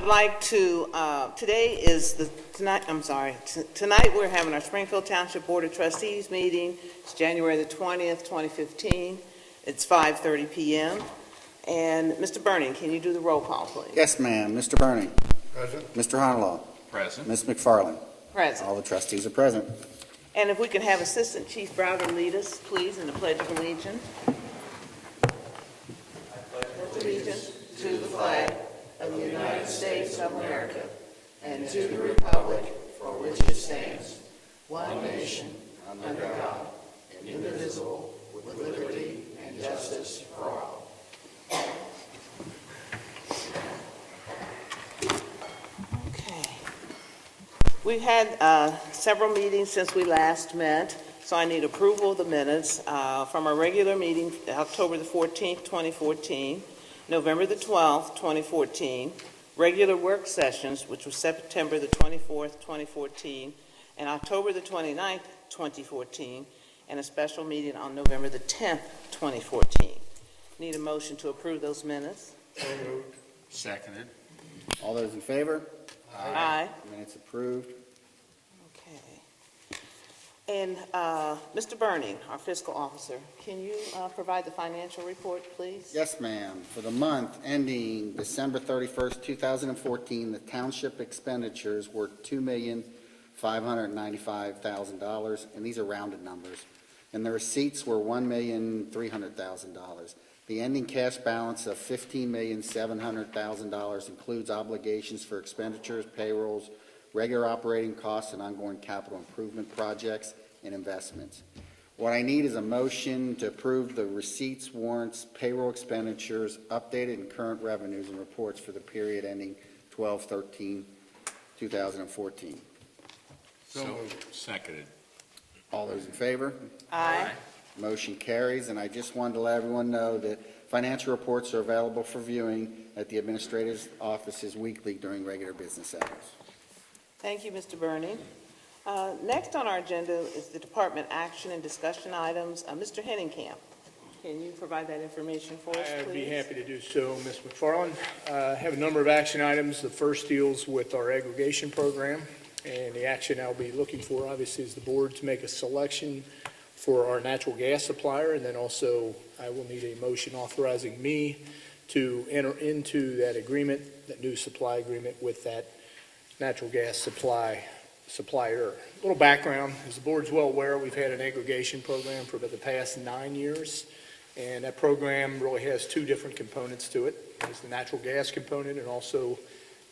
I'd like to, tonight we're having our Springfield Township Board of Trustees meeting. It's January the 20th, 2015. It's 5:30 p.m. And Mr. Burning, can you do the roll call, please? Yes, ma'am. Mr. Burning. Present. Mr. Honolaw. Present. Ms. McFarland. Present. All the trustees are present. And if we can have Assistant Chief Browder lead us, please, in the Pledge of Allegiance. I pledge allegiance to the flag of the United States of America and to the republic for which it stands, one nation, under God, indivisible, with liberty and justice for all. Okay. We've had several meetings since we last met, so I need approval of the minutes from our regular meeting, October the 14th, 2014, November the 12th, 2014, regular work sessions, which was September the 24th, 2014, and October the 29th, 2014, and a special meeting on November the 10th, 2014. Need a motion to approve those minutes? So moved. Seconded. All those in favor? Aye. Minutes approved. Okay. And Mr. Burning, our fiscal officer, can you provide the financial report, please? Yes, ma'am. For the month ending December 31st, 2014, the township expenditures were $2,595,000, and these are rounded numbers. And the receipts were $1,300,000. The ending cash balance of $15,700,000 includes obligations for expenditures, payrolls, regular operating costs, and ongoing capital improvement projects and investments. What I need is a motion to approve the receipts, warrants, payroll expenditures, updated and current revenues and reports for the period ending 12/13/2014. So moved. Seconded. All those in favor? Aye. Motion carries, and I just wanted to let everyone know that financial reports are available for viewing at the administrator's offices weekly during regular business hours. Thank you, Mr. Burning. Next on our agenda is the department action and discussion items. Mr. Henningkamp, can you provide that information for us, please? I'd be happy to do so, Ms. McFarland. I have a number of action items. The first deals with our aggregation program, and the action I'll be looking for, obviously, is the board to make a selection for our natural gas supplier, and then also I will need a motion authorizing me to enter into that agreement, that new supply agreement with that natural gas supplier. A little background, as the board's well aware, we've had an aggregation program for about the past 9 years, and that program really has two different components to it. There's the natural gas component and also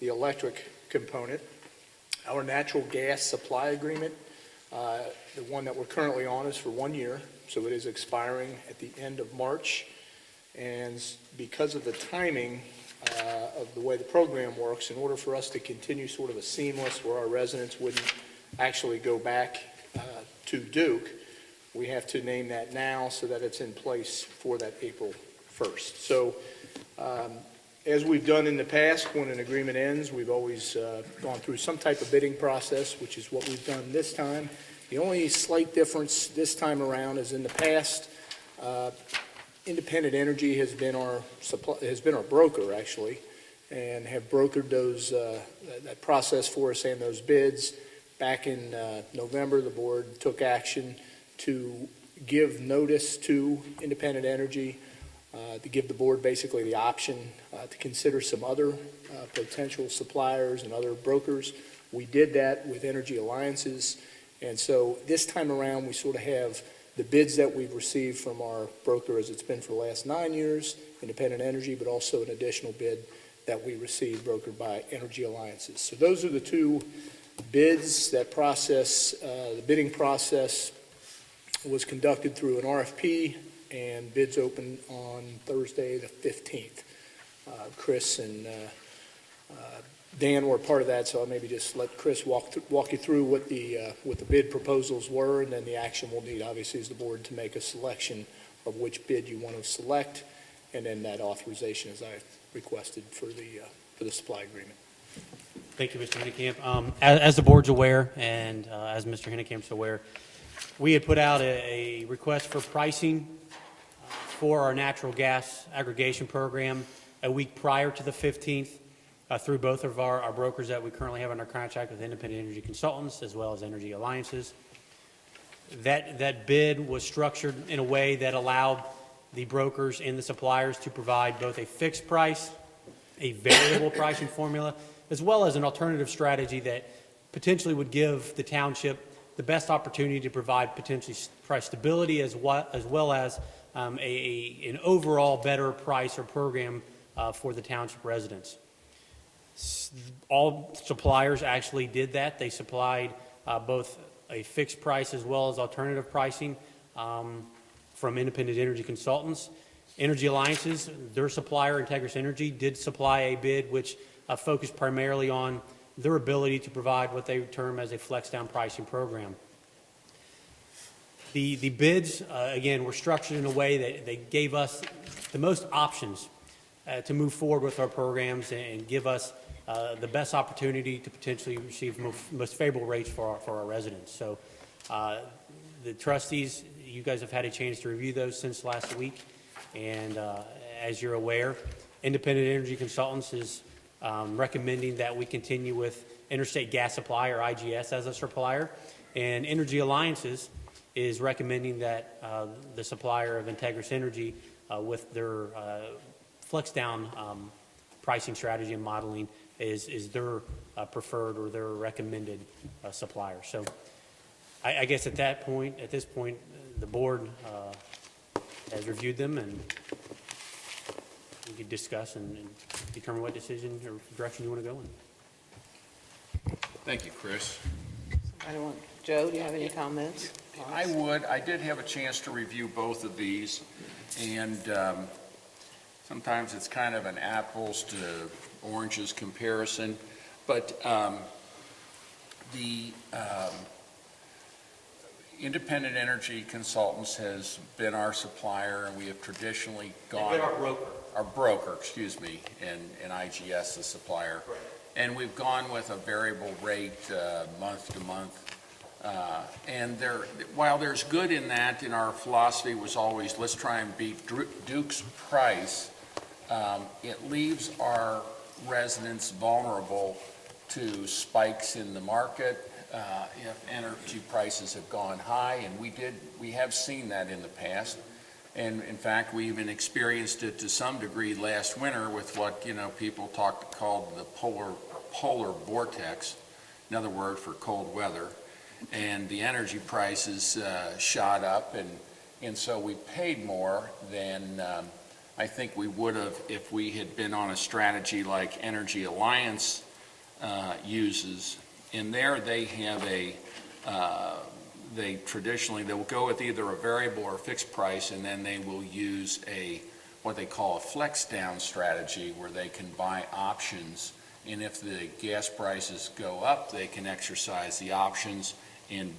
the electric component. Our natural gas supply agreement, the one that we're currently on, is for 1 year, so it is expiring at the end of March. And because of the timing of the way the program works, in order for us to continue sort of a seamless, where our residents wouldn't actually go back to Duke, we have to name that now so that it's in place for that April 1st. So as we've done in the past, when an agreement ends, we've always gone through some type of bidding process, which is what we've done this time. The only slight difference this time around is in the past, Independent Energy has been our broker, actually, and have brokered those that process for us and those bids. Back in November, the board took action to give notice to Independent Energy, to give the board basically the option to consider some other potential suppliers and other brokers. We did that with Energy Alliances, and so this time around we sort of have the bids that we've received from our broker, as it's been for the last 9 years, Independent Energy, but also an additional bid that we received brokered by Energy Alliances. So those are the two bids. That process, the bidding process was conducted through an RFP, and bids opened on Thursday the 15th. Chris and Dan were part of that, so I'll maybe just let Chris walk you through what the bid proposals were, and then the action we'll need, obviously, is the board to make a selection of which bid you want to select, and then that authorization, as I requested, for the supply agreement. Thank you, Mr. Henningkamp. As the board's aware, and as Mr. Henningkamp's aware, we had put out a request for pricing for our natural gas aggregation program a week prior to the 15th. through both of our brokers that we currently have under contract with Independent Energy Consultants as well as Energy Alliances. That bid was structured in a way that allowed the brokers and the suppliers to provide both a fixed price, a variable pricing formula, as well as an alternative strategy that potentially would give the township the best opportunity to provide potentially price stability as well as an overall better price or program for the township residents. All suppliers actually did that. They supplied both a fixed price as well as alternative pricing from Independent Energy Consultants. Energy Alliances, their supplier, Integris Energy, did supply a bid which focused primarily on their ability to provide what they term as a flex-down pricing program. The bids, again, were structured in a way that they gave us the most options to move forward with our programs and give us the best opportunity to potentially receive most favorable rates for our residents. So the trustees, you guys have had a chance to review those since last week. And as you're aware, Independent Energy Consultants is recommending that we continue with Interstate Gas Supply, or IGS, as a supplier. And Energy Alliances is recommending that the supplier of Integris Energy with their flex-down pricing strategy and modeling is their preferred or their recommended supplier. So I guess at this point, the board has reviewed them, and we could discuss and determine what decision or direction you want to go in. Thank you, Chris. Joe, do you have any comments? I did have a chance to review both of these, and sometimes it's kind of an apples to oranges comparison, but the Independent Energy Consultants has been our supplier, and we have traditionally gone... They've been our broker. Our broker, excuse me, and IGS, the supplier. Right. And we've gone with a variable rate month to month. And while there's good in that, in our philosophy was always, let's try and beat Duke's price, it leaves our residents vulnerable to spikes in the market if energy prices have gone high, and we have seen that in the past. And in fact, we even experienced it to some degree last winter with what people called the polar vortex, another word for cold weather. And the energy prices shot up, and so we paid more than I think we would have if we had been on a strategy like Energy Alliance uses. In there, they have they'll go with either a variable or a fixed price, and then they will use what they call a flex down strategy, where they can buy options, and if the gas prices go up, they can exercise the options and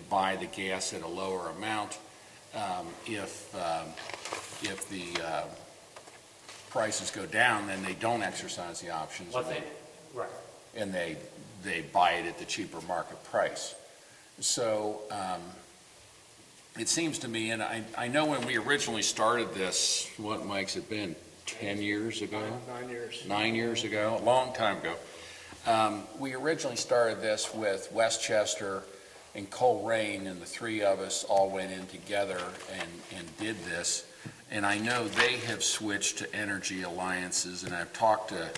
buy the gas at a lower amount. If the prices go down, then they don't exercise the options. Right. And they buy it at the cheaper market price. So it seems to me, and I know when we originally started this, what, Mike's it been, 10 years ago? 9 years. 9 years ago, a long time ago. We originally started this with Westchester and Coleraine, and the three of us all went in together and did this. And I know they have switched to Energy Alliances, and I've talked to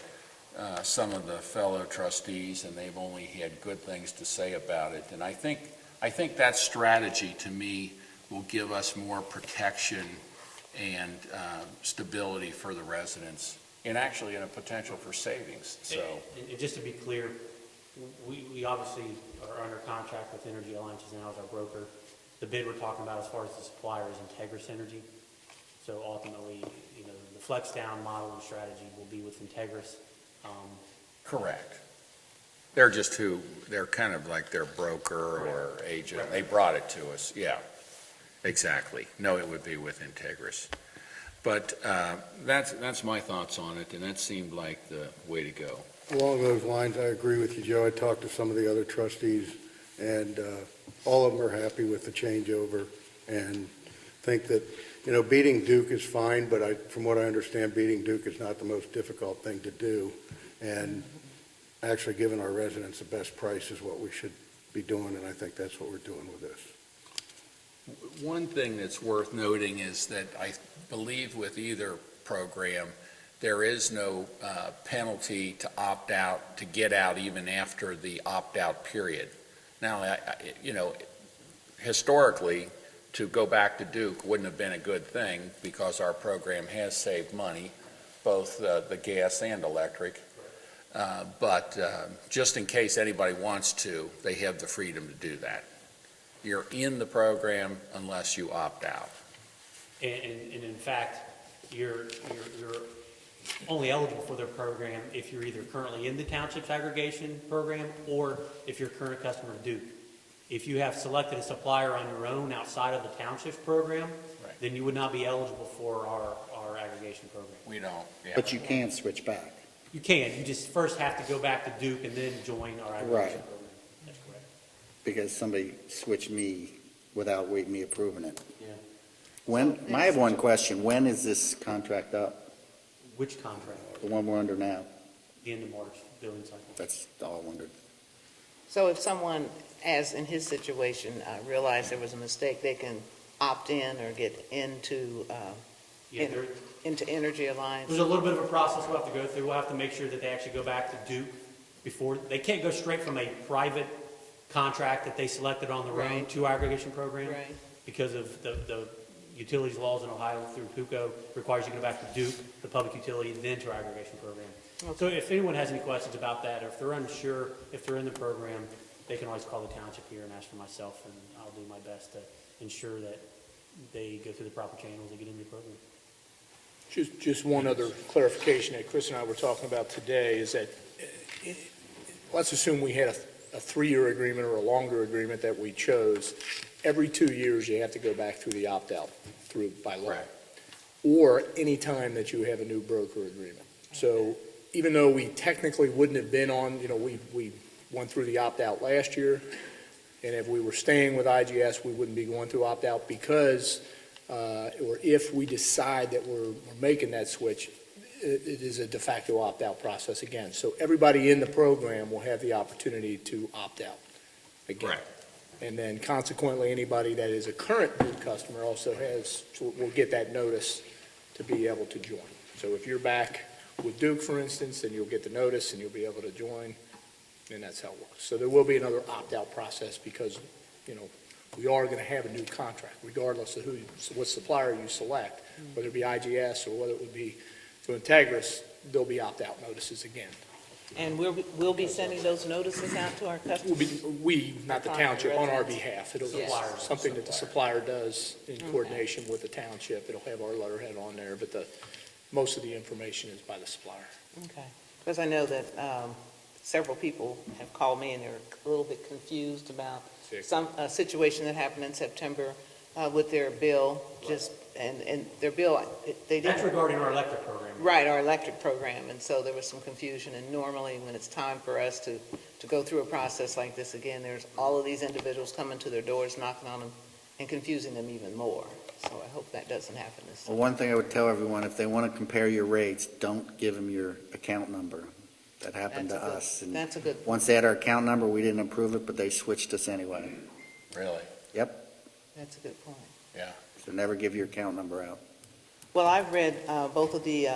some of the fellow trustees, and they've only had good things to say about it. And I think that strategy, to me, will give us more protection and stability for the residents, and actually in a potential for savings. So, and just to be clear, we obviously are under contract with Energy Alliances now as our broker. The bid we're talking about as far as the supplier is Integris Energy. So ultimately, the flex down model and strategy will be with Integris. correct. They're kind of like their broker or agent. They brought it to us, yeah, exactly. No, it would be with Integris. But that's my thoughts on it, and that seemed like the way to go. Along those lines, I agree with you, Joe. I talked to some of the other trustees, and all of them are happy with the changeover and think that, beating Duke is fine, but from what I understand, beating Duke is not the most difficult thing to do. and actually giving our residents the best price is what we should be doing, and I think that's what we're doing with this. One thing that's worth noting is that I believe with either program, there is no penalty to opt out, to get out even after the opt-out period. Now, historically, to go back to Duke wouldn't have been a good thing because our program has saved money, both the gas and electric. But just in case anybody wants to, they have the freedom to do that. You're in the program unless you opt out. And in fact, you're only eligible for their program if you're either currently in the township's aggregation program or if you're a current customer of Duke. If you have selected a supplier on your own outside of the township's program, Right. then you would not be eligible for our aggregation program. We don't, yeah. But you can switch back. You can, you just first have to go back to Duke and then join our aggregation Right. program. That's correct. Because somebody switched me without me approving it. Yeah. I have one question. When is this contract up? Which contract? The one we're under now? The end of March, billing cycle. That's all I wondered. So if someone, as in his situation, realized there was a mistake, they can opt in or get into, Yeah, there- into Energy Alliance? There's a little bit of a process we'll have to go through. We'll have to make sure that they actually go back to Duke before, they can't go straight from a private contract that they selected on their own Right. to aggregation program. Right. Because of the utilities laws in Ohio through PUCO requires you to go back to Duke, the public utility, then to our aggregation program. So if anyone has any questions about that, or if they're unsure, if they're in the program, they can always call the township here and ask for myself, and I'll do my best to ensure that they go through the proper channels and get into the program. Just one other clarification that Chris and I were talking about today is that, let's assume we had a 3-year agreement or a longer agreement that we chose. Every 2 years, you have to go back through the opt-out by law. Right. Or any time that you have a new broker agreement. So even though we technically wouldn't have been on, we went through the opt-out last year, and if we were staying with IGS, we wouldn't be going through opt-out because or if we decide that we're making that switch, it is a de facto opt-out process again. So everybody in the program will have the opportunity to opt out again. Right. And then consequently, anybody that is a current Duke customer also will get that notice to be able to join. So if you're back with Duke, for instance, then you'll get the notice and you'll be able to join, and that's how it works. So there will be another opt-out process because, we are going to have a new contract, regardless of what supplier you select, whether it be IGS or whether it would be through Integris, there'll be opt-out notices again. And we'll be sending those notices out to our customers? We, not the township, on our Residents. behalf. It'll be Yes. something that the supplier does in coordination with the township. It'll have our letterhead on there, but most of the information is by the supplier. Okay. Because I know that several people have called me and they're a little bit confused about some situation that happened in September with their bill, and their bill, they That's didn't. regarding our electric program. Right, our electric program, and so there was some confusion, and normally when it's time for us to go through a process like this again, there's all of these individuals coming to their doors, knocking on them, and confusing them even more. So I hope that doesn't happen this Well, time. one thing I would tell everyone, if they want to compare your rates, don't give them your account number. That happened to us. And That's a good, once they had our account number, we didn't approve it, but they switched us anyway. Really? that's a good point. Yeah. So never give your account number out. Well, I've read both of the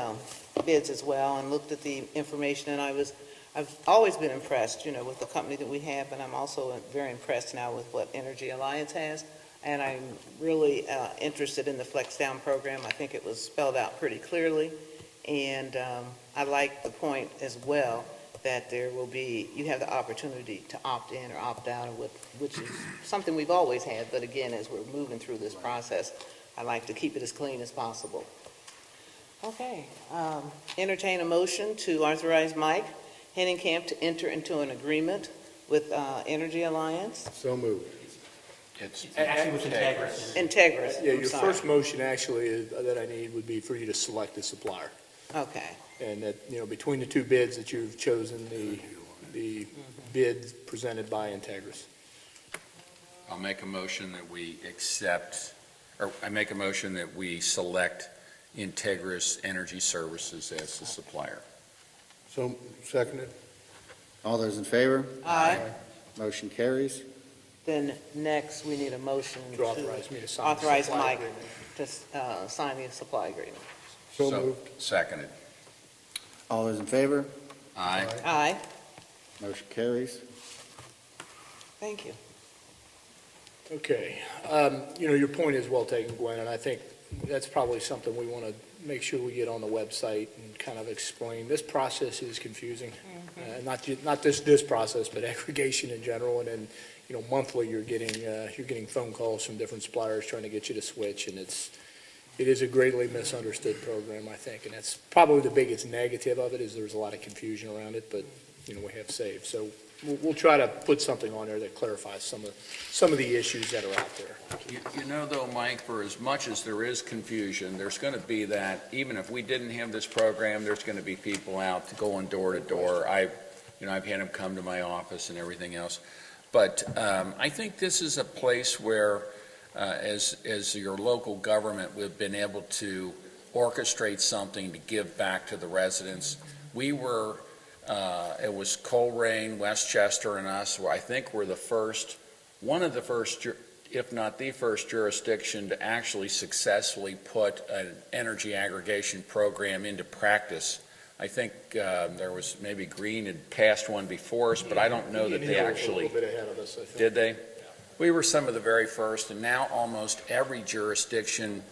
bids as well and looked at the information, and I've always been impressed, with the company that we have, and I'm also very impressed now with what Energy Alliance has. And I'm really interested in the Flex Down program. I think it was spelled out pretty clearly. And I like the point as well that you have the opportunity to opt in or opt out, which is something we've always had. But again, as we're moving through this process, I like to keep it as clean as possible. Okay. Entertain a motion to authorize Mike Henningkamp to enter into an agreement with Energy Alliance. So moved. It's Actually, with Integris. Integris, Yeah, I'm your sorry. first motion actually that I need would be for you to select a supplier. Okay. And that, between the two bids that you've chosen, the bid presented by Integris. I'll make a motion that we accept, or I make a motion that we select Integris Energy Services as the supplier. So, seconded? All those in favor? Aye. Motion carries. Then next, we need a motion To to authorize me to sign the authorize supply Mike agreement. to sign the supply agreement. So moved. Seconded. All those in favor? Aye. Aye. Motion carries. Thank you. Okay, your point is well taken, Gwen, and I think that's probably something we want to make sure we get on the website and kind of explain. This process is confusing, not just this process, but aggregation in general, and then, monthly, you're getting phone calls from different suppliers trying to get you to switch, and it is a greatly misunderstood program, I think, and that's probably the biggest negative of it, is there's a lot of confusion around it, but, we have saved. So we'll try to put something on there that clarifies some of the issues that are out there. You know, though, Mike, for as much as there is confusion, there's going to be that, even if we didn't have this program, there's going to be people out going door to door. I've had them come to my office and everything else. But I think this is a place where, as your local government, we've been able to orchestrate something to give back to the residents. It was Coleraine, Westchester, and us, where I think we're one of the first, if not the first jurisdiction to actually successfully put an energy aggregation program into practice. I think there was maybe Greene had passed one before us, but I don't know that they actually. A little bit ahead of us, I think. Did they? We were some of the very first, and now almost every jurisdiction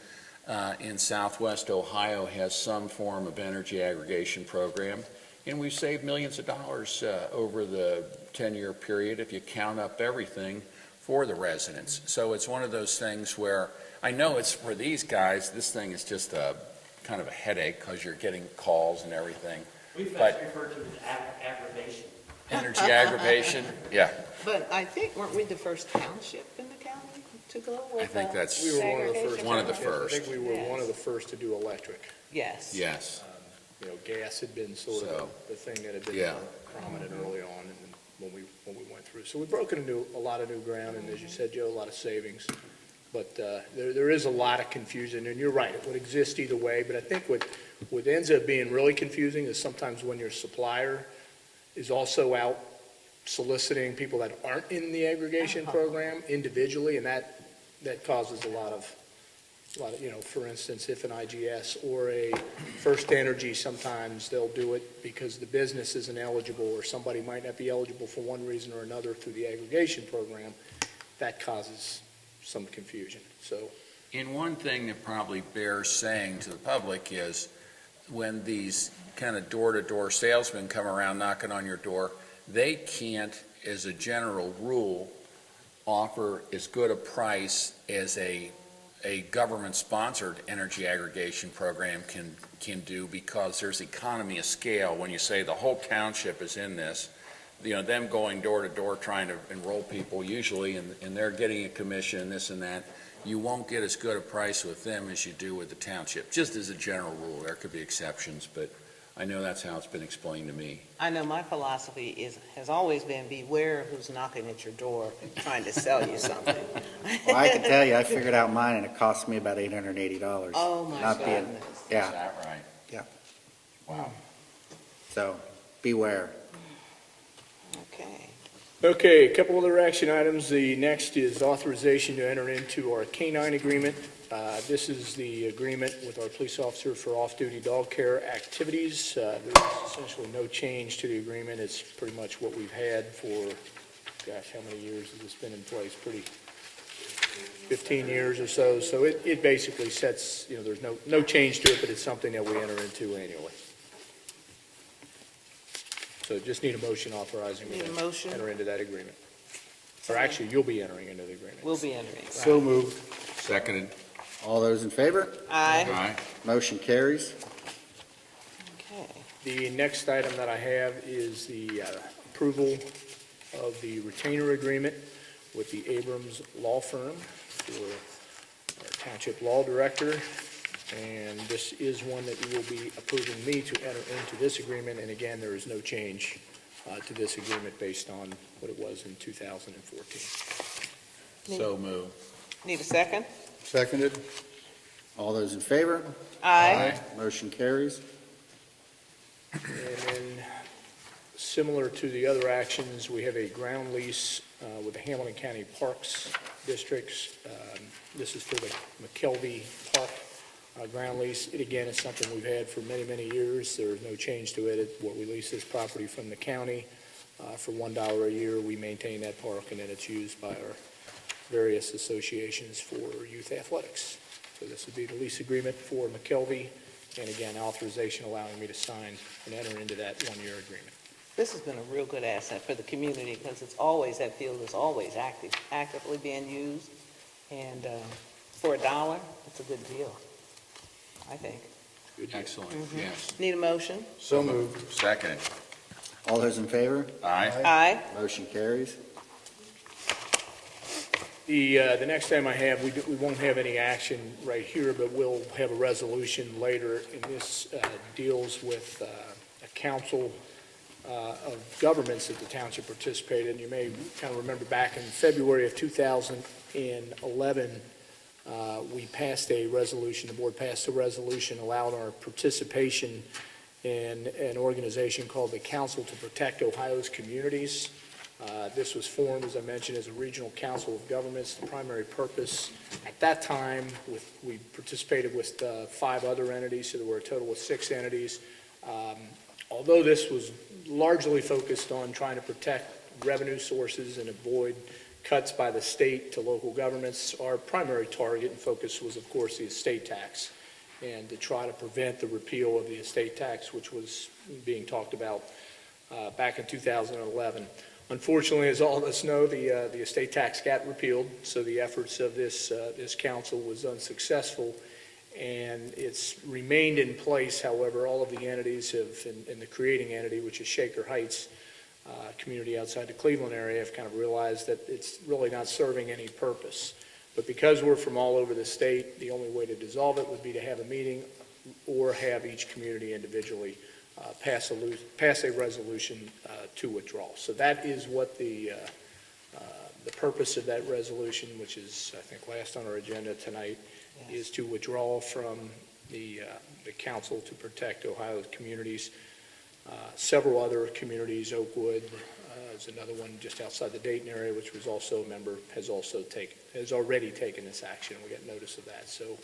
in southwest Ohio has some form of energy aggregation program. And we've saved millions of dollars over the 10-year period, if you count up everything, for the residents. So it's one of those things where I know it's for these guys, this thing is just a kind of a headache because you're getting calls and everything. We've But- actually referred to it as aggravation. Energy aggravation, yeah. But I think, weren't we the first township in the county to go with? I think that's We were one of the first. aggregation? One of the townships. first. I think we were Yes. one of the first to do electric. Yes. yes. Gas had been sort of So, the thing that had been yeah. more prominent early on, and then when we went through. So we've broken a lot of new ground, and as you said, Joe, a lot of savings. But there is a lot of confusion, and you're right, it would exist either way. But I think what ends up being really confusing is sometimes when your supplier is also out soliciting people that aren't in the aggregation program individually, and that causes a lot of, for instance, if an IGS or a First Energy, sometimes they'll do it because the business isn't eligible, or somebody might not be eligible for one reason or another through the aggregation program. That causes some confusion, so. And one thing that probably bears saying to the public is when these kind of door-to-door salesmen come around knocking on your door, they can't, as a general rule, offer as good a price as a government-sponsored energy aggregation program can do, because there's economy of scale. When you say the whole township is in this, them going door to door trying to enroll people usually, and they're getting a commission and this and that, you won't get as good a price with them as you do with the township, just as a general rule. There could be exceptions, but I know that's how it's been explained to me. I know my philosophy has always been beware who's knocking at your door trying to sell you something. Well, I can tell you, I figured out mine, and it cost me about $880. Oh, my Not being- goodness. Is Yeah, that right? Yeah. Wow. so beware. Okay. Okay, a couple other action items. The next is authorization to enter into our K-9 agreement. This is the agreement with our police officer for off-duty dog care activities. There's essentially no change to the agreement. It's pretty much what we've had for, gosh, how many years has this been in place? 15 years or so. So it basically sets, there's no change to it, but it's something that we enter into annually. So just need a motion authorizing me Need a to motion? enter into that agreement. Or actually, you'll be entering into the agreement. We'll be entering. So moved. Seconded. All those in favor? Aye. Aye. Motion carries. Okay. The next item that I have is the approval of the retainer agreement with the Abrams Law Firm for our Township Law Director. And this is one that you will be approving me to enter into this agreement. And again, there is no change to this agreement based on what it was in 2014. So moved. Need a second? Seconded? All those in favor? Aye. Motion carries. And then Similar to the other actions, we have a ground lease with the Hamilton County Parks Districts. This is for the McKelvey Park ground lease. It, again, is something we've had for many, many years. There is no change to it. What we lease this property from the county for $1 a year. We maintain that park, and then it's used by our various associations for youth athletics. So this would be the lease agreement for McKelvey, and again, authorization allowing me to sign and enter into that one-year agreement. This has been a real good asset for the community because it's always, that field is always actively being used. And for $1, it's a good deal, I think. Excellent, yes. Need a motion? So moved. Second. All those in favor? Aye. Aye. Motion carries. The next item I have, we won't have any action right here, but we'll have a resolution later, and this deals with a council of governments that the township participated in. You may kind of remember back in February of 2011, we passed a resolution, the board passed a resolution allowing our participation in an organization called the Council to Protect Ohio's Communities. This was formed, as I mentioned, as a regional council of governments. The primary purpose at that time, we participated with 5 other entities, so there were a total of 6 entities. Although this was largely focused on trying to protect revenue sources and avoid cuts by the state to local governments, our primary target and focus was, of course, the estate tax, and to try to prevent the repeal of the estate tax, which was being talked about back in 2011. Unfortunately, as all of us know, the estate tax got repealed, so the efforts of this council was unsuccessful, and it's remained in place. However, all of the entities have, in the creating entity, which is Shaker Heights, community outside the Cleveland area, have kind of realized that it's really not serving any purpose. But because we're from all over the state, the only way to dissolve it would be to have a meeting or have each community individually pass a resolution to withdraw. So that is what the purpose of that resolution, which is, I think, last on our agenda tonight, is to withdraw from the Council to Protect Ohio's Communities. Several other communities, Oakwood is another one just outside the Dayton area, which was also a member, has already taken this action. We got notice of that. So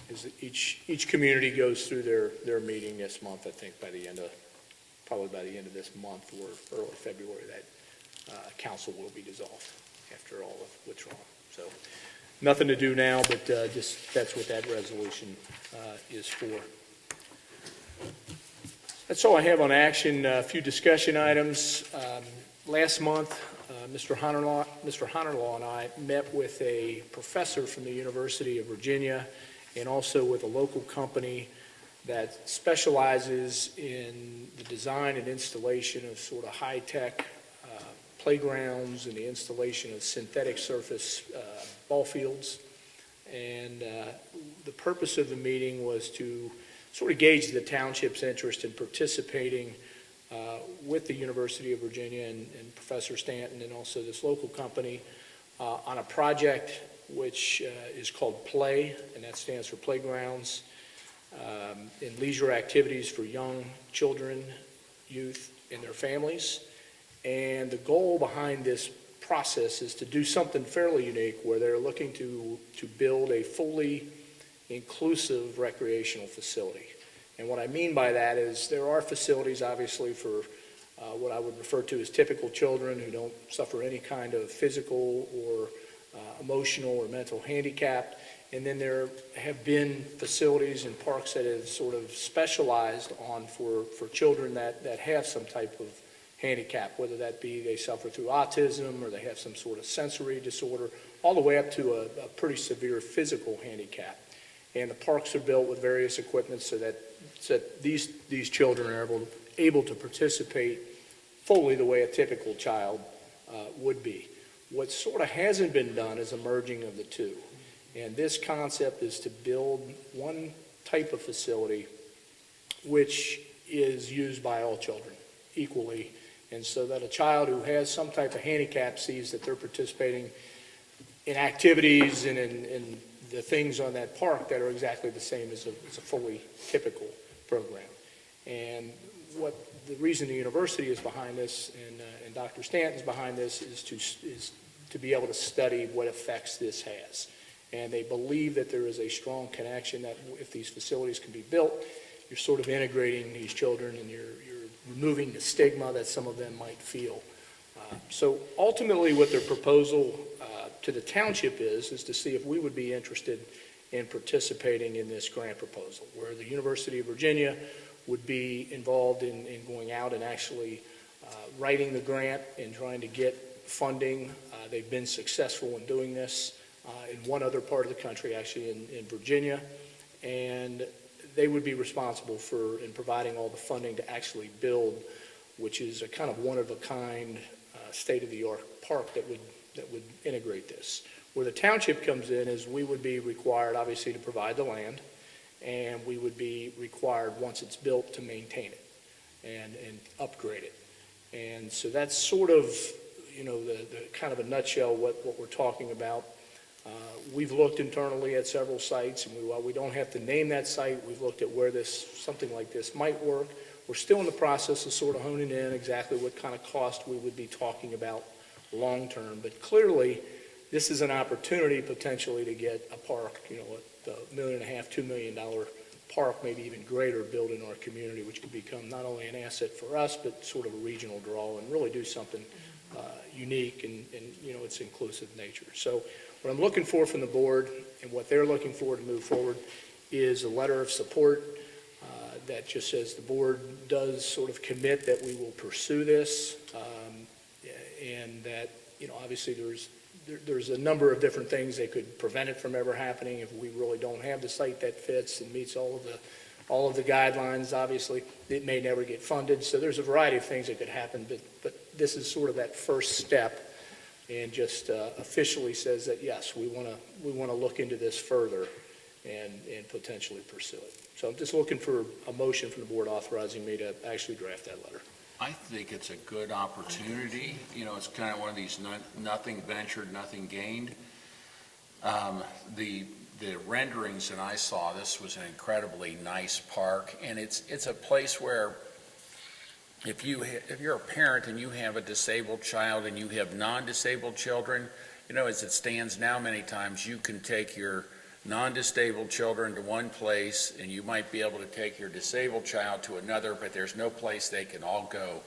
as each community goes through their meeting this month, I think probably by the end of this month or early February, that council will be dissolved after all of withdrawal. So nothing to do now, but just that's what that resolution is for. That's all I have on action. A few discussion items. Last month, Mr. Honerlaw and I met with a professor from the University of Virginia and also with a local company that specializes in the design and installation of sort of high-tech playgrounds and the installation of synthetic surface ball fields. And the purpose of the meeting was to sort of gauge the township's interest in participating with the University of Virginia and Professor Stanton and also this local company on a project which is called PLAY, and that stands for Playgrounds and Leisure Activities for Young Children, Youth, and their Families. And the goal behind this process is to do something fairly unique where they're looking to build a fully inclusive recreational facility. And what I mean by that is there are facilities, obviously, for what I would refer to as typical children who don't suffer any kind of physical or emotional or mental handicap. And then there have been facilities and parks that have sort of specialized on for children that have some type of handicap, whether that be they suffer through autism or they have some sort of sensory disorder, all the way up to a pretty severe physical handicap. And the parks are built with various equipment so that these children are able to participate fully the way a typical child would be. What sort of hasn't been done is a merging of the two. And this concept is to build one type of facility which is used by all children equally. And so that a child who has some type of handicap sees that they're participating in activities and in the things on that park that are exactly the same as a fully typical program. And what the reason the university is behind this and Dr. Stanton's behind this is to be able to study what effects this has. And they believe that there is a strong connection that if these facilities can be built, you're sort of integrating these children and you're removing the stigma that some of them might feel. So ultimately what their proposal to the township is to see if we would be interested in participating in this grant proposal, where the University of Virginia would be involved in going out and actually writing the grant and trying to get funding. They've been successful in doing this in one other part of the country, actually in Virginia, and they would be responsible for in providing all the funding to actually build, which is a kind of one-of-a-kind state-of-the-art park that would integrate this. Where the township comes in is we would be required, obviously, to provide the land, and we would be required, once it's built, to maintain it and upgrade it. And so that's sort of, the kind of a nutshell what we're talking about. We've looked internally at several sites, and while we don't have to name that site, we've looked at where something like this might work. We're still in the process of sort of honing in exactly what kind of cost we would be talking about long-term, but clearly this is an opportunity potentially to get a park, a $1.5 million, $2 million park, maybe even greater, built in our community, which could become not only an asset for us, but sort of a regional draw and really do something unique and its inclusive nature. So what I'm looking for from the board and what they're looking for to move forward is a letter of support that just says the board does sort of commit that we will pursue this, and that, obviously there's a number of different things that could prevent it from ever happening if we really don't have the site that fits and meets all of the guidelines. Obviously, it may never get funded, so there's a variety of things that could happen, but this is sort of that first step, and just officially says that yes, we want to look into this further and potentially pursue it. So I'm just looking for a motion from the board authorizing me to actually draft that letter. I think it's a good opportunity. It's kind of one of these nothing ventured, nothing gained. The renderings that I saw, this was an incredibly nice park, and it's a place where if you're a parent and you have a disabled child and you have non-disabled children, as it stands now, many times you can take your non-disabled children to one place, and you might be able to take your disabled child to another, but there's no place they can all go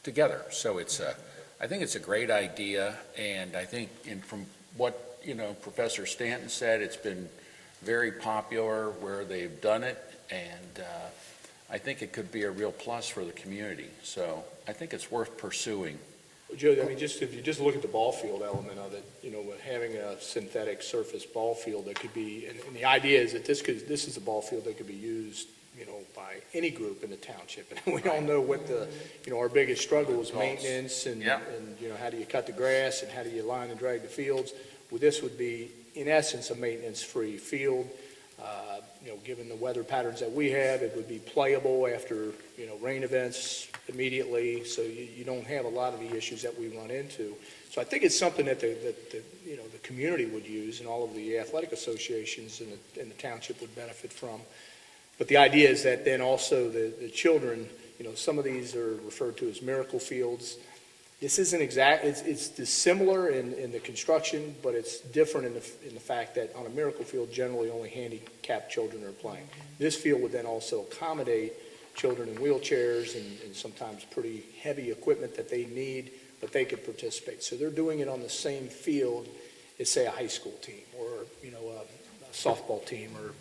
together. So I think it's a great idea, and I think from what Professor Stanton said, it's been very popular where they've done it, and I think it could be a real plus for the community. So I think it's worth pursuing. Joe, I mean, if you just look at the ball field element of it, with having a synthetic surface ball field that could be, and the idea is that this is a ball field that could be used, by any group in the township. And we all know what our biggest struggle is maintenance and how do you cut the grass and how do you line and drag the fields. Well, this would be, in essence, a maintenance-free field. Given the weather patterns that we have, it would be playable after, rain events immediately, so you don't have a lot of the issues that we run into. So I think it's something that the community would use, and all of the athletic associations in the township would benefit from. But the idea is that then also the children, some of these are referred to as miracle fields. This isn't exact, it's similar in the construction, but it's different in the fact that on a miracle field, generally only handicapped children are playing. This field would then also accommodate children in wheelchairs and sometimes pretty heavy equipment that they need, but they could participate. So they're doing it on the same field as, say, a high school team or, a softball team or,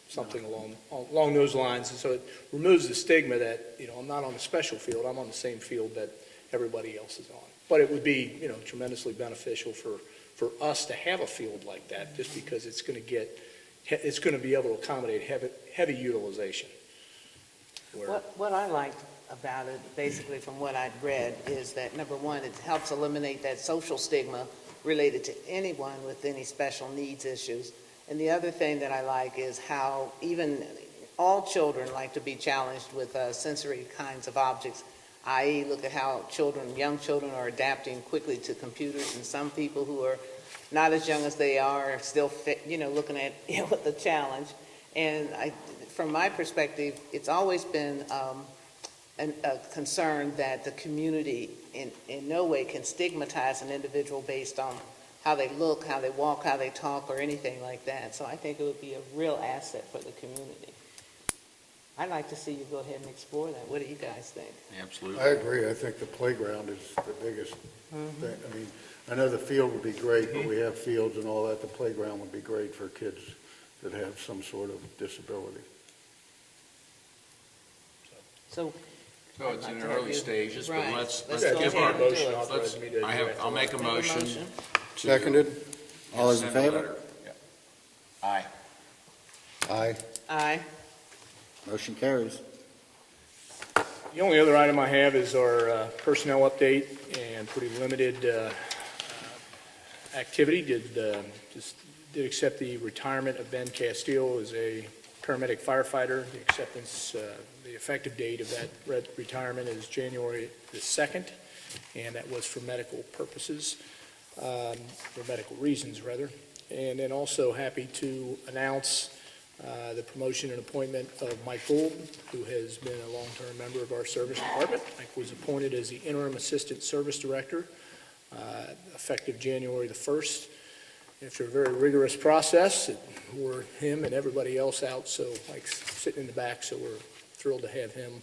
something along those lines. And so it removes the stigma that, I'm not on a special field, I'm on the same field that everybody else is on. But it would be, tremendously beneficial for us to have a field like that, just because it's going to be able to accommodate heavy utilization. What I liked about it, basically from what I'd read, is that number one, it helps eliminate that social stigma related to anyone with any special needs issues. And the other thing that I like is how even all children like to be challenged with sensory kinds of objects, i.e. look at how young children are adapting quickly to computers, and some people who are not as young as they are still looking at with the challenge. And from my perspective, it's always been a concern that the community in no way can stigmatize an individual based on how they look, how they walk, how they talk, or anything like that. So I think it would be a real asset for the community. I'd like to see you go ahead and explore that. What do you guys think? Absolutely. I agree. I think the playground is the biggest thing. I mean, I know the field would be great, but we have fields and all that. The playground would be great for kids that have some sort of disability. So So it's in I'd like the to have early you- stages, but Right. let's Let's give go our, ahead and do Motion it. authorizing me to direct the I'll make a Make a motion. motion. to Seconded? All those in send a favor? letter. Yep. Aye. Aye. Aye. Motion carries. The only other item I have is our personnel update, and pretty limited activity. Did accept the retirement of Ben Castile as a paramedic firefighter. The acceptance, the effective date of that retirement is January the 2nd, and that was for medical purposes, for medical reasons, rather. And then also happy to announce the promotion and appointment of Mike Gould, who has been a long-term member of our service department. Mike was appointed as the interim assistant service director, effective January the 1st. After a very rigorous process, it wore him and everybody else out, so Mike's sitting in the back, so we're thrilled to have him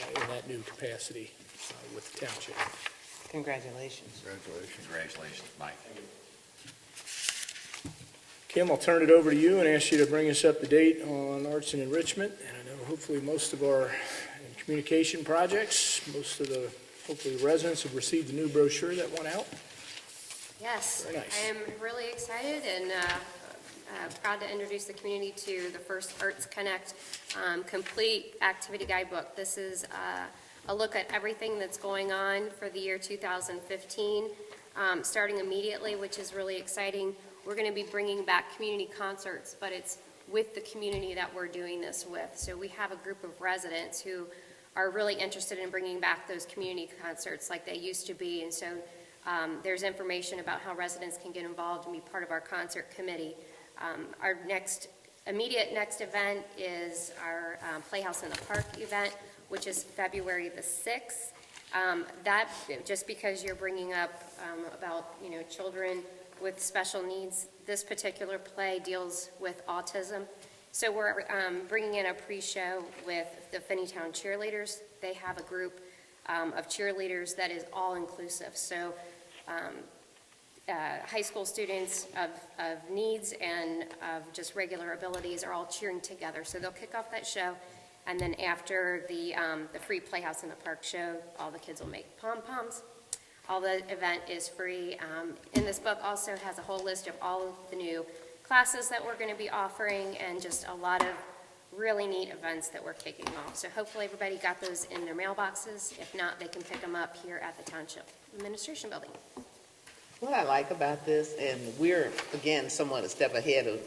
in that new capacity with the township. Congratulations. Congratulations. Congratulations, Mike. Kim, I'll turn it over to you and ask you to bring us up to date on arts and enrichment. And I know hopefully most of our communication projects, most of the, hopefully residents have received the new brochure that went out. Yes, Very nice. I am really excited and proud to introduce the community to the first Arts Connect complete activity guidebook. This is a look at everything that's going on for the year 2015, starting immediately, which is really exciting. We're going to be bringing back community concerts, but it's with the community that we're doing this with. So we have a group of residents who are really interested in bringing back those community concerts like they used to be, and so there's information about how residents can get involved and be part of our concert committee. Our immediate next event is our Playhouse in the Park event, which is February the 6th. That, just because you're bringing up about, children with special needs, this particular play deals with autism. So we're bringing in a pre-show with the Finneytown cheerleaders. They have a group of cheerleaders that is all-inclusive. So high school students of needs and of just regular abilities are all cheering together. So they'll kick off that show, and then after the free Playhouse in the Park show, all the kids will make pom-poms. All the event is free. And this book also has a whole list of all of the new classes that we're going to be offering and just a lot of really neat events that we're kicking off. So hopefully everybody got those in their mailboxes. If not, they can pick them up here at the Township Administration Building. What I like about this, and we're, again, somewhat a step ahead of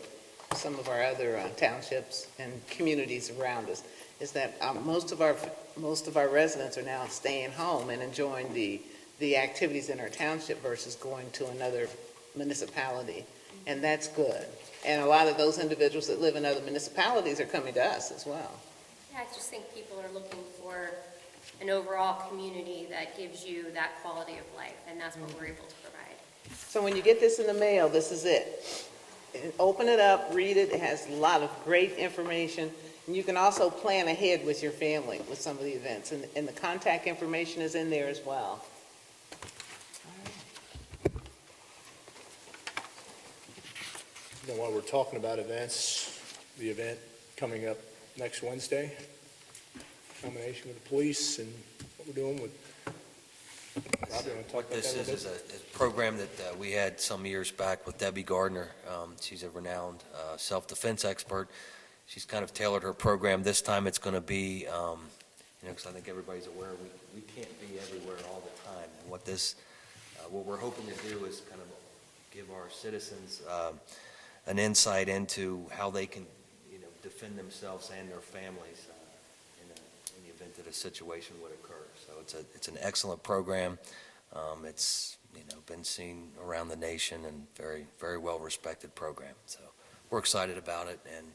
some of our other townships and communities around us, is that most of our residents are now staying home and enjoying the activities in our township versus going to another municipality, and that's good. And a lot of those individuals that live in other municipalities are coming to us as well. Yeah, I just think people are looking for an overall community that gives you that quality of life, and that's what we're able to provide. So when you get this in the mail, this is it. Open it up, read it. It has a lot of great information. And you can also plan ahead with your family with some of the events. And the contact information is in there as well. While we're talking about events, the event coming up next Wednesday, combination with the police and what we're doing with, Rob, you want to talk What about that this a little is bit? a program that we had some years back with Debbie Gardner. She's a renowned self-defense expert. She's kind of tailored her program. This time it's going to be, because I think everybody's aware, we can't be everywhere all the time. And what we're hoping to do is kind of give our citizens an insight into how they can, defend themselves and their families in the event that a situation would occur. So it's an excellent program. It's been seen around the nation and very, very well respected program. So we're excited about it, and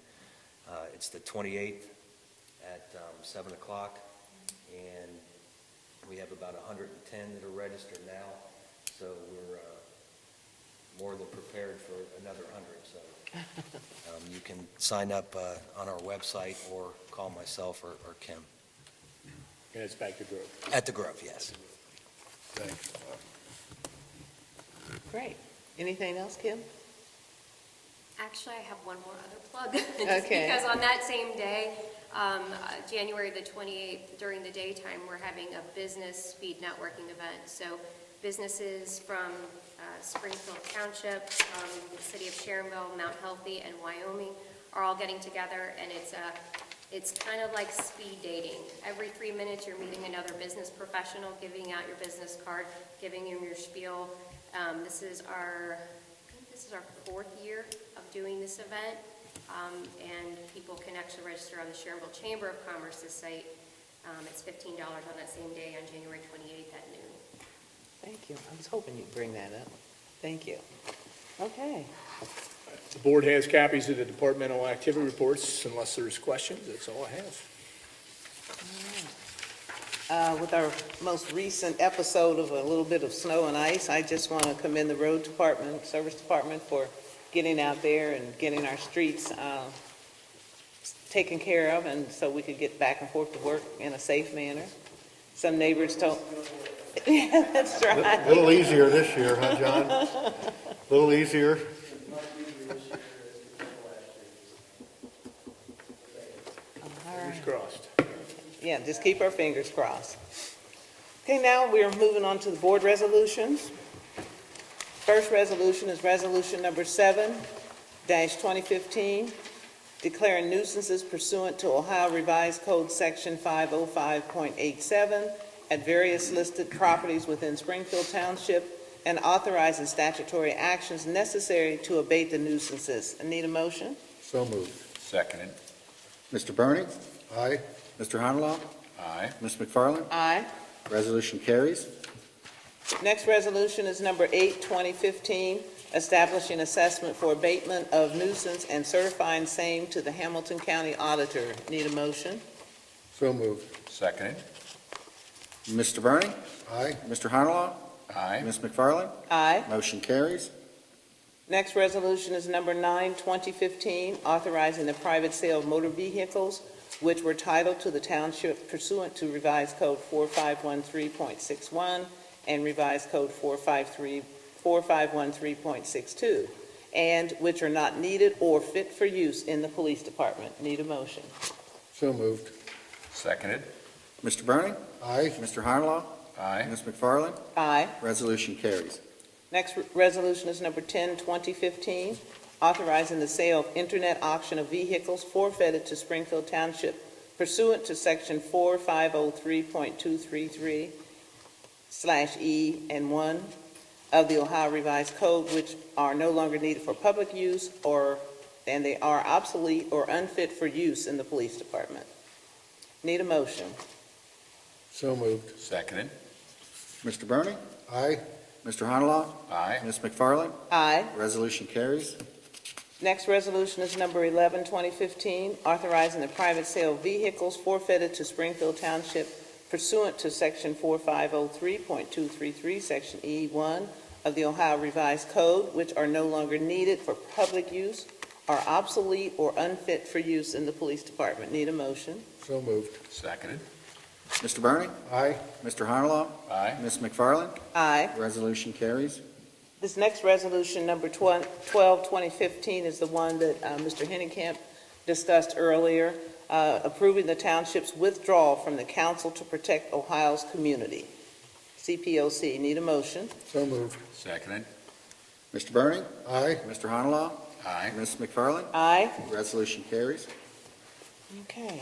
It's the 28th at 7 o'clock, and we have about 110 that are registered now, so we're more than prepared for another 100. So you can sign up on our website or call myself or Kim. And it's back to Grove. At the Grove, yes. Thanks. Great. Anything else, Kim? Actually, I have one more other plug. Okay. Because on that same day, January the 28th, during the daytime, we're having a business speed networking event. So businesses from Springfield Township, the city of Sharonville, Mount Healthy, and Wyoming are all getting together, and it's kind of like speed dating. Every 3 minutes, you're meeting another business professional, giving out your business card, giving them your spiel. This is our 4th year of doing this event, and people can actually register on the Sharonville Chamber of Commerce's site. It's $15 on that same day on January 28th at noon. Thank you. I was hoping you'd bring that up. Thank you. Okay. The board has copies of the departmental activity reports. Unless there's questions, that's all I have. With our most recent episode of a little bit of snow and ice, I just want to commend the road department, service department for getting out there and getting our streets taken care of, and so we could get back and forth to work in a safe manner. Some neighbors told, yeah, that's A right. little easier this year, huh, John? A little easier. Fingers crossed. Yeah, just keep our fingers crossed. Okay, now we are moving on to the board resolutions. First resolution is resolution number 7-2015, declaring nuisances pursuant to Ohio Revised Code Section 505.87 at various listed properties within Springfield Township and authorizing statutory actions necessary to abate the nuisances. I need a motion? So moved. Seconded. Mr. Bernie? Aye. Mr. Honalaw? Aye. Ms. McFarland? Aye. Resolution carries. Next resolution is number 8-2015, establishing assessment for abatement of nuisance and certifying same to the Hamilton County Auditor. Need a motion? So moved. Seconded. Mr. Bernie? Aye. Mr. Honalaw? Aye. Ms. McFarland? Aye. Motion carries. Next resolution is number 9-2015, authorizing the private sale of motor vehicles which were titled to the township pursuant to Revised Code 4513.61 and Revised Code 4513.62, and which are not needed or fit for use in the police department. Need a motion? So moved. Seconded. Mr. Bernie? Aye. Mr. Honalaw? Aye. Ms. McFarland? Aye. Resolution carries. Next resolution is number 10-2015, authorizing the sale of internet auction of vehicles forfeited to Springfield Township pursuant to Section 4503.233/E and 1 of the Ohio Revised Code, which are no longer needed for public use and they are obsolete or unfit for use in the police department. Need a motion? So moved. Seconded. Mr. Bernie? Aye. Mr. Honalaw? Aye. Ms. McFarland? Aye. Resolution carries. Next resolution is number 11-2015, authorizing the private sale of vehicles forfeited to Springfield Township pursuant to Section 4503.233, Section E1 of the Ohio Revised Code, which are no longer needed for public use, are obsolete or unfit for use in the police department. Need a motion? So moved. Seconded. Mr. Bernie? Aye. Mr. Honalaw? Aye. Ms. McFarland? Aye. Resolution carries. This next resolution, number 12-2015, is the one that Mr. Henningkamp discussed earlier, approving the township's withdrawal from the Council to Protect Ohio's Community, CPOC. Need a motion? So moved. Seconded. Mr. Bernie? Aye. Mr. Honalaw? Aye. Ms. McFarland? Aye. Resolution carries. Okay.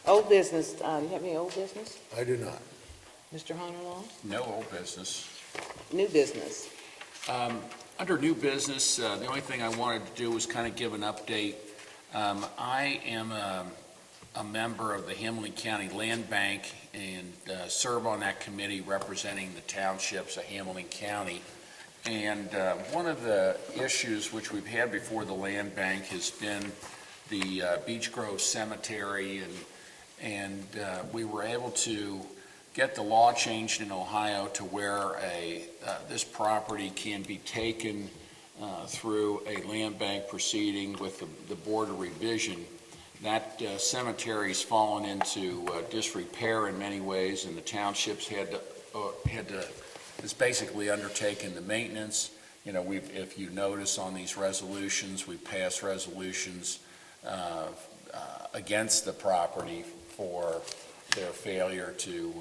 Old business, do you have any old business? I do not. Mr. Honalaw? No old business. New business. Under new business, the only thing I wanted to do was kind of give an update. I am a member of the Hamilton County Land Bank and serve on that committee representing the townships of Hamilton County. And one of the issues which we've had before the Land Bank has been the Beech Grove Cemetery, and we were able to get the law changed in Ohio to where this property can be taken through a land bank proceeding with the Board of Revision. That cemetery's fallen into disrepair in many ways, and the townships has basically undertaken the maintenance. You know, if you notice on these resolutions, we pass resolutions against the property for their failure to,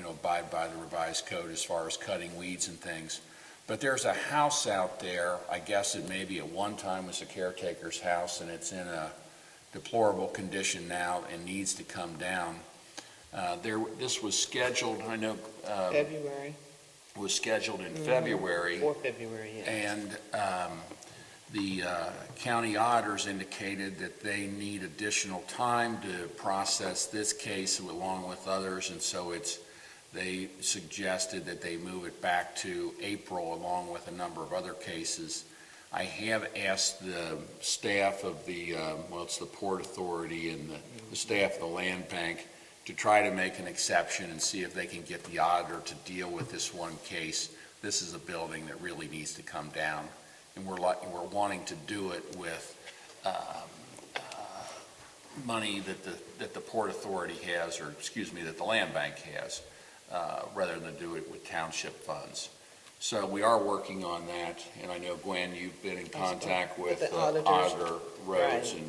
abide by the revised code as far as cutting weeds and things. But there's a house out there, I guess it maybe at one time was a caretaker's house, and it's in a deplorable condition now and needs to come down. This was scheduled, I know. February, Was scheduled in February. or February, yes. And the county auditors indicated that they need additional time to process this case along with others, and so they suggested that they move it back to April along with a number of other cases. I have asked the staff of it's the Port Authority and the staff of the land bank to try to make an exception and see if they can get the auditor to deal with this one case. This is a building that really needs to come down, and we're wanting to do it with money that the Port Authority has, or excuse me, that the land bank has, rather than do it with township funds. So we are working on that, and I know, Gwen, you've been in contact with the auditors. Auditor Rhodes, Right.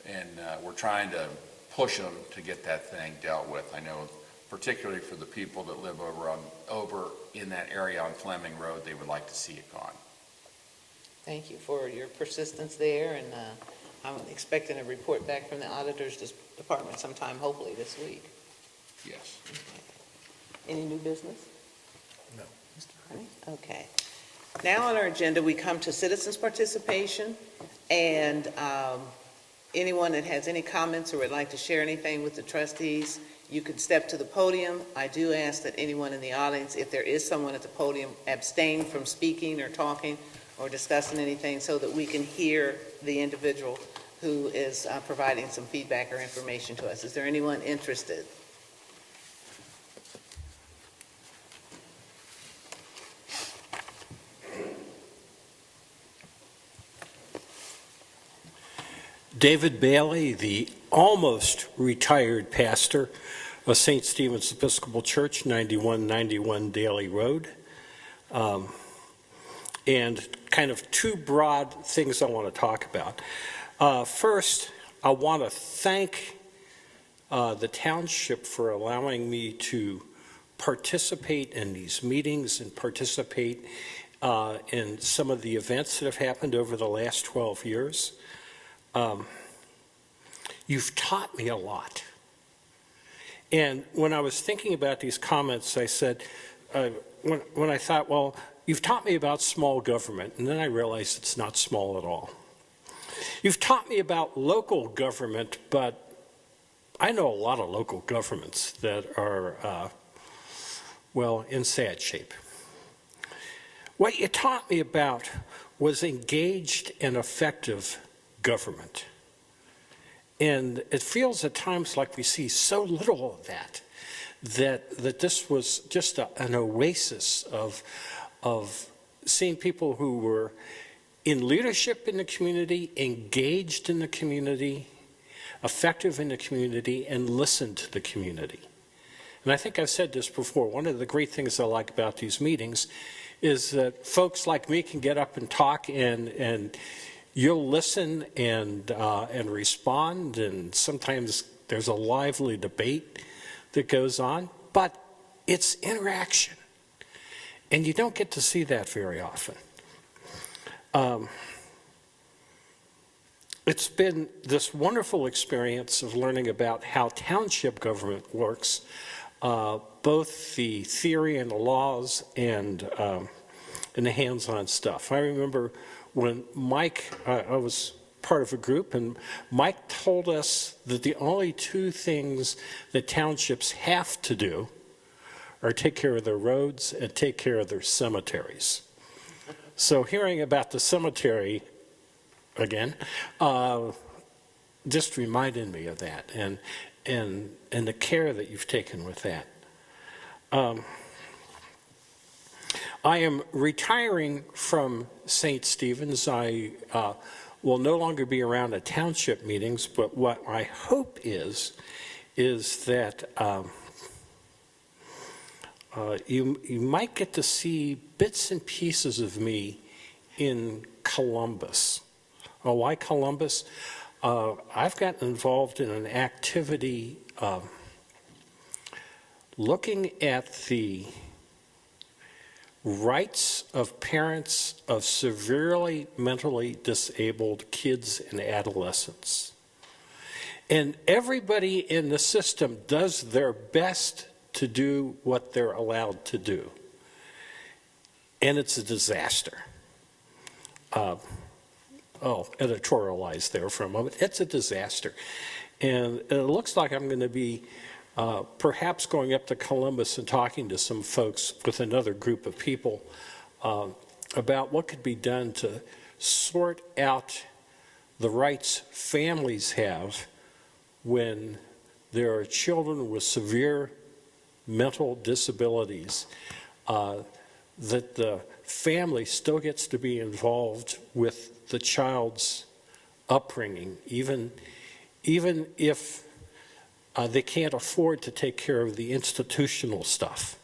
and we're trying to push them to get that thing dealt with. I know, particularly for the people that live over in that area on Fleming Road, they would like to see it gone. Thank you for your persistence there, and I'm expecting a report back from the auditor's department sometime, hopefully this week. Yes. Any new business? No. Mr. Harney? Okay. Now on our agenda, we come to citizens' participation, and anyone that has any comments or would like to share anything with the trustees, you can step to the podium. I do ask that anyone in the audience, if there is someone at the podium, abstain from speaking or talking or discussing anything so that we can hear the individual who is providing some feedback or information to us. Is there anyone interested? David Bailey, the almost retired pastor of St. Stephen's Episcopal Church, 9191 Daly Road. And kind of two broad things I want to talk about. First, I want to thank the township for allowing me to participate in these meetings and participate in some of the events that have happened over the last 12 years. You've taught me a lot. And when I was thinking about these comments, I said, when I thought, well, you've taught me about small government, and then I realized it's not small at all. You've taught me about local government, but I know a lot of local governments that are, in sad shape. What you taught me about was engaged and effective government. And it feels at times like we see so little of that this was just an oasis of seeing people who were in leadership in the community, engaged in the community, effective in the community, and listened to the community. And I think I've said this before, one of the great things I like about these meetings is that folks like me can get up and talk, and you'll listen and respond, and sometimes there's a lively debate that goes on, but it's interaction, and you don't get to see that very often. It's been this wonderful experience of learning about how township government works, both the theory and the laws and the hands-on stuff. I remember when Mike, I was part of a group, and Mike told us that the only two things that townships have to do are take care of their roads and take care of their cemeteries. So hearing about the cemetery again, just reminded me of that and the care that you've taken with that. I am retiring from St. Stephen's. I will no longer be around at township meetings, but what I hope is that you might get to see bits and pieces of me in Columbus. Oh, why Columbus? I've gotten involved in an activity looking at the rights of parents of severely mentally disabled kids and adolescents. And everybody in the system does their best to do what they're allowed to do. And it's a disaster. Editorialized there for a moment. It's a disaster. And it looks like I'm going to be perhaps going up to Columbus and talking to some folks with another group of people about what could be done to sort out the rights families have when there are children with severe mental disabilities, that the family still gets to be involved with the child's upbringing, even if they can't afford to take care of the institutional stuff.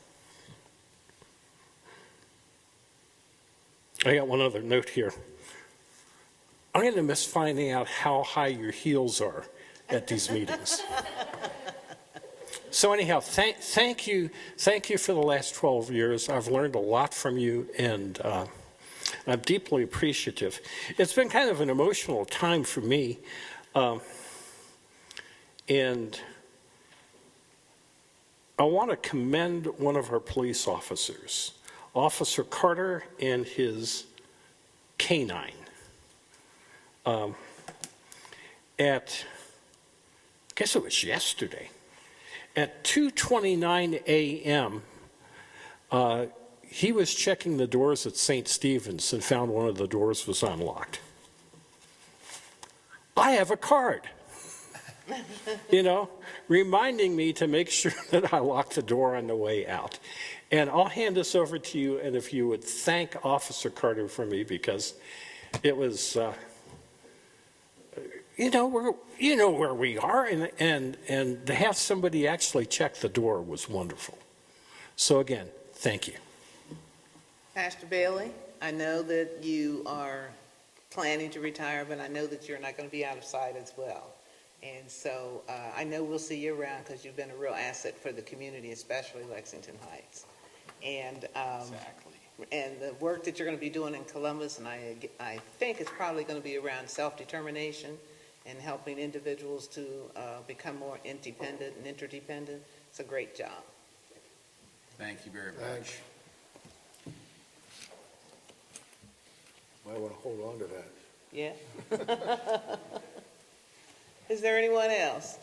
I got one other note here. I'm going to miss finding out how high your heels are at these meetings. So anyhow, thank you for the last 12 years. I've learned a lot from you, and I'm deeply appreciative. It's been kind of an emotional time for me, and I want to commend one of our police officers, Officer Carter, and his canine. I guess it was yesterday, at 2:29 a.m., he was checking the doors at St. Stephen's and found one of the doors was unlocked. I have a card, reminding me to make sure that I lock the door on the way out. And I'll hand this over to you, and if you would thank Officer Carter for me, because it was, where we are, and to have somebody actually check the door was wonderful. So again, thank you. Pastor Bailey, I know that you are planning to retire, but I know that you're not going to be out of sight as well. And so I know we'll see you around because you've been a real asset for the community, especially Lexington Heights. And Exactly. and the work that you're going to be doing in Columbus, and I think it's probably going to be around self-determination and helping individuals to become more independent and interdependent. It's a great job. Thank you very Thanks. much. Might want to hold on to that. Yeah? Is there anyone else?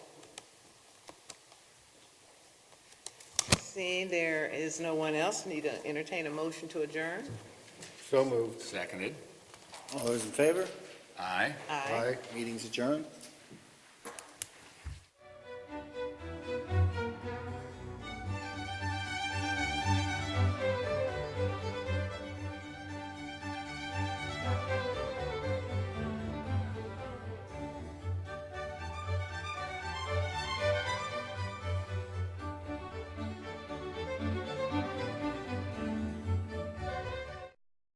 Seeing there is no one else, need to entertain a motion to adjourn? So moved. Seconded. All those in favor? Aye. Aye. Meeting's adjourned.